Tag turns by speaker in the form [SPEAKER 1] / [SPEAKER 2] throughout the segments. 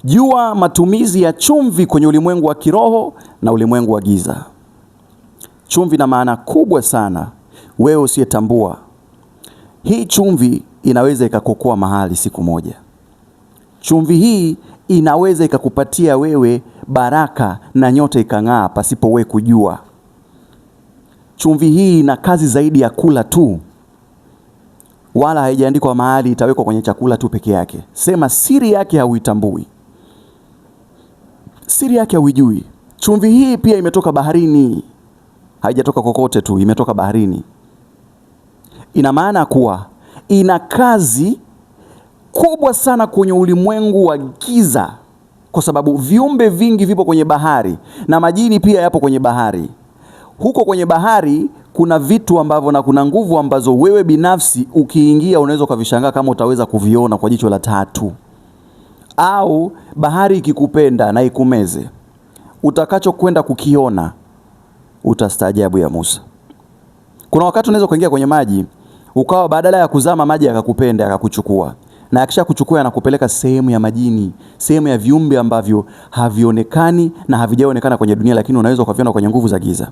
[SPEAKER 1] Jua matumizi ya chumvi kwenye ulimwengu wa kiroho na ulimwengu wa giza. Chumvi ina maana kubwa sana, wewe usiyetambua. Hii chumvi inaweza ikakuokoa mahali siku moja. Chumvi hii inaweza ikakupatia wewe baraka na nyota ikang'aa pasipo wewe kujua. Chumvi hii ina kazi zaidi ya kula tu, wala haijaandikwa mahali itawekwa kwenye chakula tu peke yake. Sema siri yake hauitambui, siri yake hauijui. Chumvi hii pia imetoka baharini, haijatoka kokote tu, imetoka baharini. Ina maana kuwa ina kazi kubwa sana kwenye ulimwengu wa giza, kwa sababu viumbe vingi vipo kwenye bahari na majini pia yapo kwenye bahari. Huko kwenye bahari kuna vitu ambavyo na kuna nguvu ambazo wewe binafsi ukiingia unaweza ukavishangaa kama utaweza kuviona kwa jicho la tatu. Au bahari ikikupenda na ikumeze, utakacho kwenda kukiona utastaajabu ya Musa. Kuna wakati unaweza kuingia kwenye maji ukawa badala ya kuzama maji yakakupenda yakakuchukua, na akisha kuchukua yanakupeleka sehemu ya majini, sehemu ya viumbe ambavyo havionekani na havijaonekana kwenye dunia, lakini unaweza ukaviona kwenye nguvu za giza.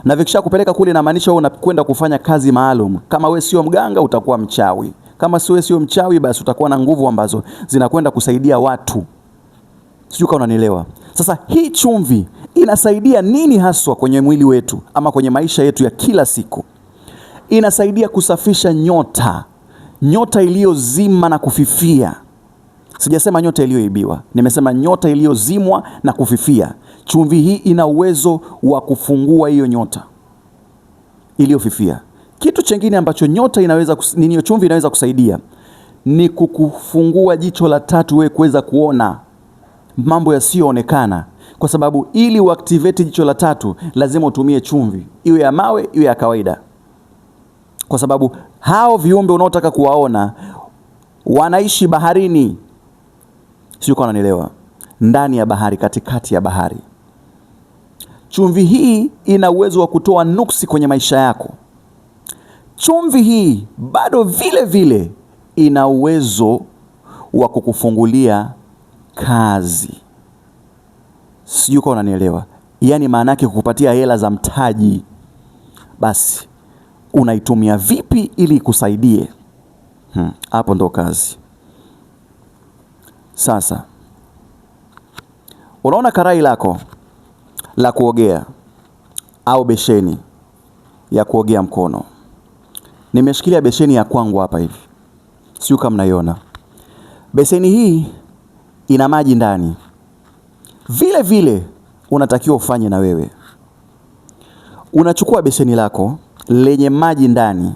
[SPEAKER 1] Na vikisha kupeleka kule, na maanisha wewe unakwenda kufanya kazi maalum. Kama wewe sio mganga utakuwa mchawi, kama wewe sio mchawi basi utakuwa na nguvu ambazo zinakwenda kusaidia watu. Sio kama unanielewa? Sasa hii chumvi inasaidia nini haswa kwenye mwili wetu ama kwenye maisha yetu ya kila siku? Inasaidia kusafisha nyota, nyota iliyozima na kufifia. Sijasema nyota iliyoibiwa, nimesema nyota iliyozimwa na kufifia. Chumvi hii ina uwezo wa kufungua hiyo nyota iliyofifia. Kitu chengine ambacho nyota inaweza chumvi inaweza kusaidia ni kukufungua jicho la tatu, wewe kuweza kuona mambo yasiyoonekana, kwa sababu ili uactivate jicho la tatu lazima utumie chumvi, iwe ya mawe iwe ya kawaida, kwa sababu hao viumbe unaotaka kuwaona wanaishi baharini. Sio kama unanielewa? Ndani ya bahari, katikati ya bahari. Chumvi hii ina uwezo wa kutoa nuksi kwenye maisha yako. Chumvi hii bado vile vile ina uwezo wa kukufungulia kazi. Sio kama unanielewa? Yaani maana yake kukupatia hela za mtaji. Basi unaitumia vipi ili ikusaidie? Hapo ndo kazi. Sasa unaona karai lako la kuogea au besheni ya kuogea mkono. Nimeshikilia besheni ya kwangu hapa hivi, sio kama mnaiona. Beseni hii ina maji ndani. Vile vile unatakiwa ufanye na wewe. Unachukua beseni lako lenye maji ndani,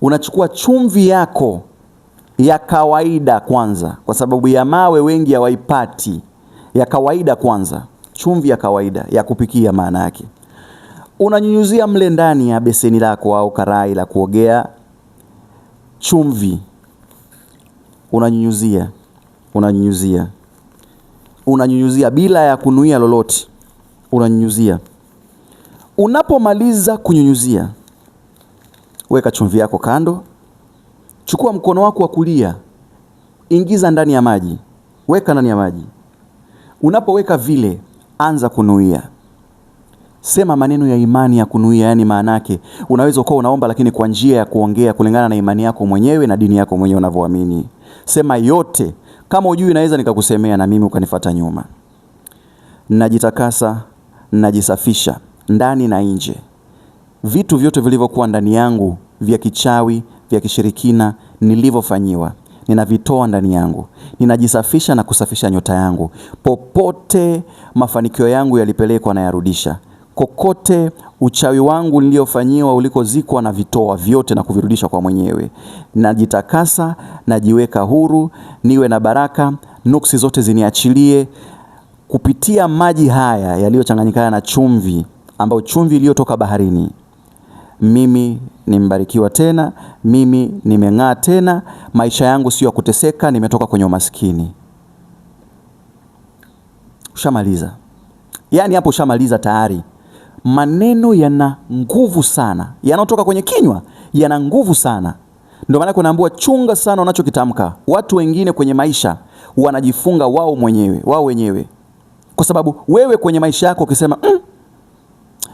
[SPEAKER 1] unachukua chumvi yako ya kawaida kwanza, kwa sababu ya mawe wengi hawaipati. Ya kawaida kwanza, chumvi ya kawaida ya kupikia maana yake. Unanyunyuzia mle ndani ya beseni lako au karai la kuogea chumvi. Unanyunyuzia bila ya kunuia lolote. Unanyunyuzia. Unapomaliza kunyunyuzia, weka chumvi yako kando. Chukua mkono wako wa kulia, ingiza ndani ya maji, weka ndani ya maji. Unapoweka vile, anza kunuia. Sema maneno ya imani ya kunuia, yani maana yake unaweza kuwa unaomba lakini kwa njia ya kuongea kulingana na imani yako mwenyewe na dini yako mwenyewe unavyoamini. Sema yote. Kama hujui naweza nikakusemea na mimi ukanifuata nyuma. Najitakasa, najisafisha ndani na nje. Vitu vyote vilivyokuwa ndani yangu vya kichawi, vya kishirikina nilivyofanyiwa, ninavitoa ndani yangu. Ninajisafisha na kusafisha nyota yangu. Popote mafanikio yangu yalipelekwa na yarudisha. Kokote uchawi wangu niliofanyiwa ulikozikwa na vitoa vyote na kuvirudisha kwa mwenyewe. Najitakasa, najiweka huru, niwe na baraka, nuksi zote ziniachilie kupitia maji haya yaliyochanganyikana na chumvi, ambayo chumvi iliyotoka baharini. Mimi nimebarikiwa tena, mimi nimeng'aa tena, maisha yangu sio ya kuteseka, nimetoka kwenye umaskini. Ushamaliza. Yaani hapo ushamaliza tayari. Maneno yana nguvu sana. Yanayotoka kwenye kinywa yana nguvu sana. Ndio maana kunaambiwa chunga sana unachokitamka. Watu wengine kwenye maisha wanajifunga wao wenyewe. Kwa sababu wewe kwenye maisha yako ukisema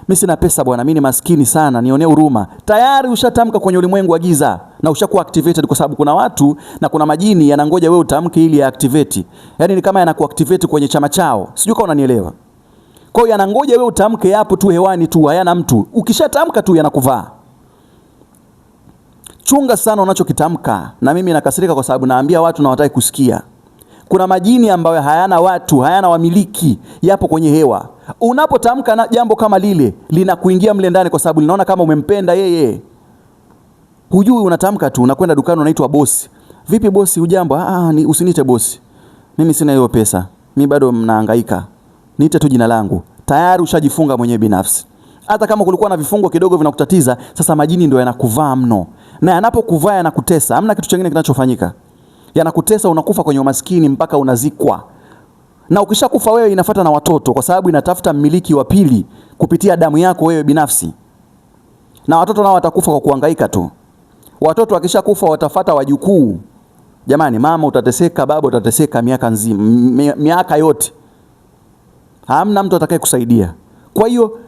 [SPEAKER 1] mimi sina pesa bwana, mimi ni maskini sana, nionee huruma, tayari ushatamka kwenye ulimwengu wa giza na ushakuwa activated, kwa sababu kuna watu na kuna majini yanangoja wewe utamke ili ya activate. Yaani ni kama yanakuactivate kwenye chama chao. Sijui kama unanielewa. Kwa hiyo yanangoja wewe utamke, yapo tu hewani tu, hayana mtu. Ukishatamka tu yanakuvaa. Chunga sana unachokitamka. Na mimi nakasirika kwa sababu naambia watu na hawataki kusikia. Kuna majini ambayo hayana watu, hayana wamiliki, yapo kwenye hewa. Unapotamka na jambo kama lile, linakuingia mle ndani kwa sababu linaona kama umempenda yeye. Hujui, unatamka tu, unakwenda dukani unaitwa bosi. Vipi bosi, hujambo? Usiniite bosi. Mimi sina hiyo pesa. Mimi bado mnahangaika. Niite tu jina langu. Tayari ushajifunga mwenyewe binafsi. Hata kama kulikuwa na vifungo kidogo vinakutatiza, sasa majini ndio yanakuvaa mno. Na yanapokuvaa yanakutesa. Hamna kitu kingine kinachofanyika. Yanakutesa, unakufa kwenye umaskini mpaka unazikwa. Na ukishakufa wewe inafuata na watoto, kwa sababu inatafuta mmiliki wa pili kupitia damu yako wewe binafsi. Na watoto nao watakufa kwa kuhangaika tu. Watoto wakishakufa watafuata wajukuu. Jamani, mama utateseka, baba utateseka miaka nzima, miaka yote. Hamna mtu atakaye kusaidia. Kwa hiyo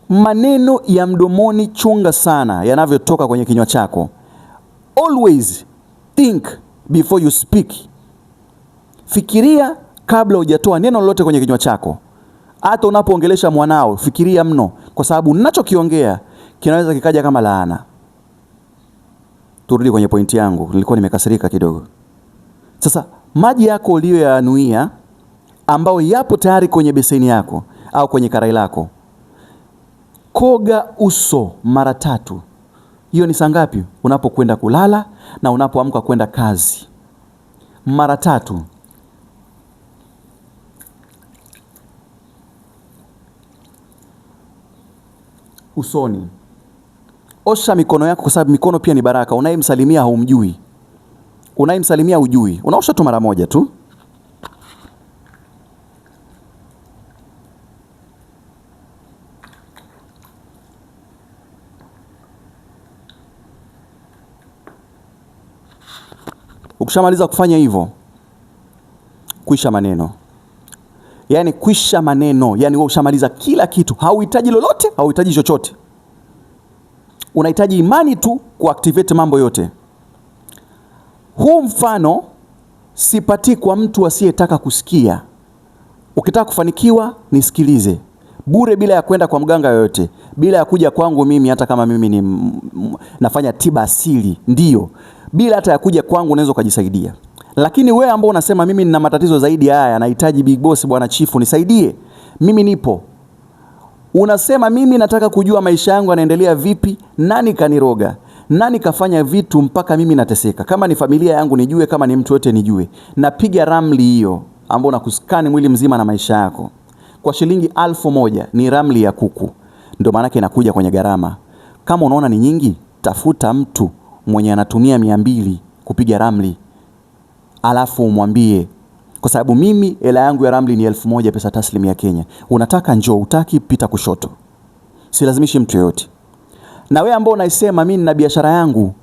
[SPEAKER 1] maneno ya mdomoni chunga sana yanavyotoka kwenye kinywa chako. Always think before you speak. Fikiria kabla hujatoa neno lolote kwenye kinywa chako. Hata unapoongelesha mwanao, fikiria mno, kwa sababu ninachokiongea kinaweza kikaja kama laana. Turudi kwenye pointi yangu, nilikuwa nimekasirika kidogo. Sasa maji yako uliyoyanuia ambao yapo tayari kwenye beseni yako au kwenye karai lako, koga uso mara 3. Hiyo ni saa ngapi? Unapokwenda kulala na unapoamka kwenda kazi. Mara 3. Usoni. Osha mikono yako, kwa sababu mikono pia ni baraka. Unayemsalimia haumjui. Unayemsalimia hujui. Unaosha tu mara moja tu. Ukishamaliza kufanya hivyo, kwisha maneno. Yaani kwisha maneno, yaani wewe ushamaliza kila kitu. Hauhitaji lolote, hauhitaji chochote. Unahitaji imani tu kuactivate mambo yote. Huu mfano sipati kwa mtu asiyetaka kusikia. Ukitaka kufanikiwa, nisikilize. Bure, bila ya kwenda kwa mganga yoyote, bila ya kuja kwangu mimi, hata kama mimi ni nafanya tiba asili, ndio. Bila hata ya kuja kwangu unaweza kujisaidia. Lakini wewe ambao unasema mimi nina matatizo zaidi haya, nahitaji big boss, bwana chifu nisaidie, mimi nipo. Unasema mimi nataka kujua maisha yangu yanaendelea vipi, nani kaniroga, nani kafanya vitu mpaka mimi nateseka. Kama ni familia yangu nijue, kama ni mtu yote nijue. Napiga ramli hiyo ambao nakuskani mwili mzima na maisha yako. Kwa shilingi 1000 ni ramli ya kuku. Ndio maana yake inakuja kwenye gharama. Kama unaona ni nyingi, tafuta mtu mwenye anatumia 200 kupiga ramli. Alafu umwambie, kwa sababu mimi hela yangu ya ramli ni 1000 pesa taslimu ya Kenya. Unataka njoo, utaki pita kushoto. Silazimishi mtu yote. Na wewe ambao unaisema mimi na biashara yangu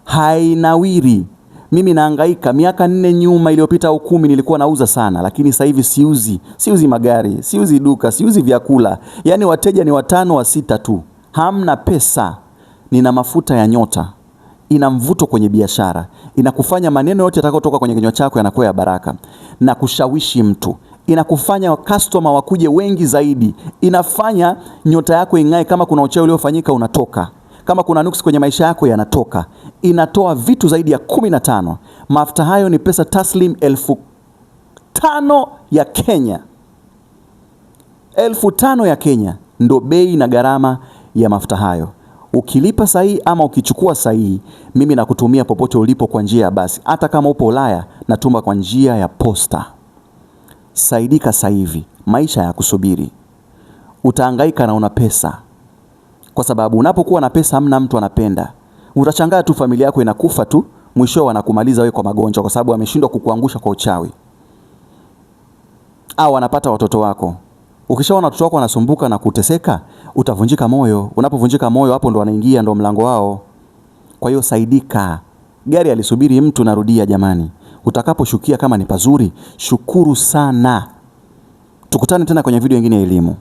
[SPEAKER 1] hainawiri, mimi nahangaika, miaka 4 nyuma iliyopita au 10 nilikuwa nauza sana, lakini sasa hivi siuzi magari, siuzi duka, siuzi vyakula. Yaani wateja ni 5 wa 6 tu. Hamna pesa. Nina mafuta ya nyota. Ina mvuto kwenye biashara. Inakufanya maneno yote yatakayotoka kwenye kinywa chako yanakuwa ya baraka na kushawishi mtu. Inakufanya customer wakuje wengi zaidi. Inafanya nyota yako ing'ae. Kama kuna uchawi uliofanyika unatoka. Kama kuna nuksi kwenye maisha yako yanatoka. Inatoa vitu zaidi ya 15. Mafuta hayo ni pesa taslim 5,000 ya Kenya. 5,000 ya Kenya ndo bei na gharama ya mafuta hayo. Ukilipa sahihi ama ukichukua sahihi, mimi nakutumia popote ulipo kwa njia ya basi. Hata kama upo Ulaya, natuma kwa njia ya posta. Saidika sasa hivi, maisha ya kusubiri. Utahangaika na una pesa. Kwa sababu unapokuwa na pesa hamna mtu anapenda. Utashangaa tu familia yako inakufa tu, mwisho wanakumaliza wewe kwa magonjwa kwa sababu wameshindwa kukuangusha kwa uchawi. Au wanapata watoto wako. Ukishaona watoto wako wanasumbuka na kuteseka, utavunjika moyo. Unapovunjika moyo, hapo ndo wanaingia, ndo mlango wao. Kwa hiyo saidika. Gari alisubiri mtu, narudia jamani. Utakaposhukia kama ni pazuri, shukuru sana. Tukutane tena kwenye video nyingine ya elimu.